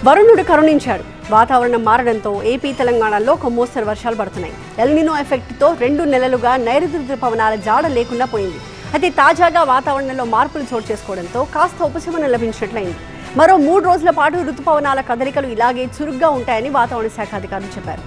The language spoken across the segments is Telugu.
వరుణుడు కరుణించాడు. వాతావరణం మారడంతో ఏపీ తెలంగాణలో ఒక మోస్తరు వర్షాలు పడుతున్నాయి. ఎల్నినో ఎఫెక్ట్తో 2 నెలలుగా నైరుతి రుతుపవనాల జాడ లేకుండా పోయింది. అయితే తాజాగా వాతావరణంలో మార్పులు చోటు చేసుకోవడంతో కాస్త ఉపశమనం లభించినట్లయింది. మరో 3 రోజుల పాటు రుతుపవనాల కదలికలు ఇలాగే చురుగ్గా ఉంటాయని వాతావరణ శాఖ అధికారులు చెప్పారు.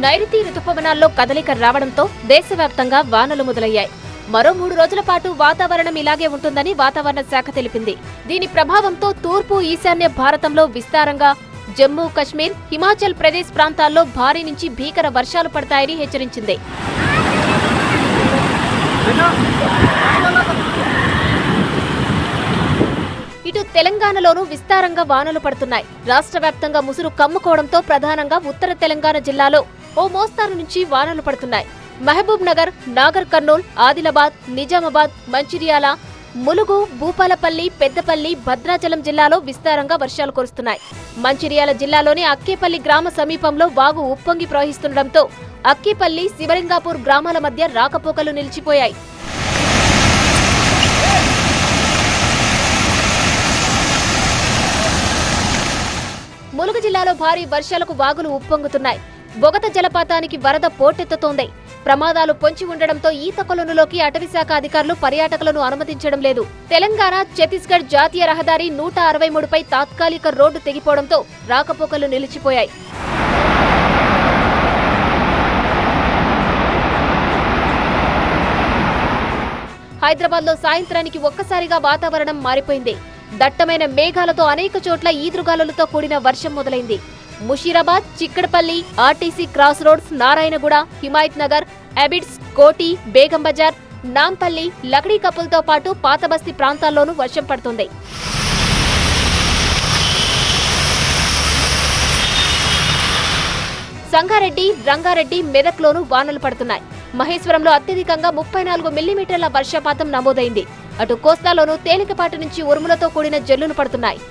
నైరుతి రుతుపవనాల్లో కదలిక రావడంతో దేశవ్యాప్తంగా వానలు మొదలయ్యాయి. మరో 3 రోజుల పాటు వాతావరణం ఇలాగే ఉంటుందని వాతావరణ శాఖ తెలిపింది. దీని ప్రభావంతో తూర్పు ఈశాన్య భారతంలో విస్తారంగా, జమ్మూ కశ్మీర్, హిమాచల్ ప్రదేశ్ ప్రాంతాల్లో భారీ నుంచి భీకర వర్షాలు పడతాయని హెచ్చరించింది. ఇటు తెలంగాణలోనూ విస్తారంగా వానలు పడుతున్నాయి. రాష్ట్ర వ్యాప్తంగా ముసురు కమ్ముకోవడంతో ప్రధానంగా ఉత్తర తెలంగాణ జిల్లాలో ఓ మోస్తారు నుంచి వానలు పడుతున్నాయి. మహబూబ్ నగర్, నాగర్ కర్నూల్, ఆదిలాబాద్, నిజామాబాద్, మంచిర్యాల, ములుగు, భూపాలపల్లి, పెద్దపల్లి, భద్రాచలం జిల్లాలో విస్తారంగా వర్షాలు కురుస్తున్నాయి. మంచిర్యాల జిల్లాలోని అక్కేపల్లి గ్రామ సమీపంలో వాగు ఉప్పొంగి ప్రవహిస్తుండటంతో అక్కేపల్లి, శివలింగాపూర్ గ్రామాల మధ్య రాకపోకలు నిలిచిపోయాయి. ములుగు జిల్లాలో భారీ వర్షాలకు వాగులు ఉప్పొంగుతున్నాయి. బొగత జలపాతానికి వరద పోటెత్తుతోంది. ప్రమాదాలు పొంచి ఉండడంతో ఈత కొలనులోకి అటవీశాఖ అధికారులు పర్యాటకులను అనుమతించడం లేదు. తెలంగాణ ఛత్తీస్గఢ్ జాతీయ రహదారి 163పై తాత్కాలిక రోడ్డు తెగిపోవడంతో రాకపోకలు నిలిచిపోయాయి. హైదరాబాద్లో సాయంత్రానికి ఒక్కసారిగా వాతావరణం మారిపోయింది. దట్టమైన మేఘాలతో అనేక చోట్ల ఈదురుగాలులతో కూడిన వర్షం మొదలైంది. Musheerabad, Chikkadpally, RTC cross roads, Narayanguda, Himayat Nagar, Abids, Koti, Begum Bazar, Nampally, Lakdi కపుల్తో పాటు పాతబస్తీ ప్రాంతాల్లోనూ వర్షం పడుతుంది. సంగారెడ్డి, రంగారెడ్డి, మెదక్లోనూ వానలు పడుతున్నాయి. మహేశ్వరంలో అత్యధికంగా 34 మిల్లీమీటర్ల వర్షపాతం నమోదైంది. అటు కోస్తాలోనూ తేలికపాటి నుంచి ఉరుములతో కూడిన జల్లులు పడుతున్నాయి.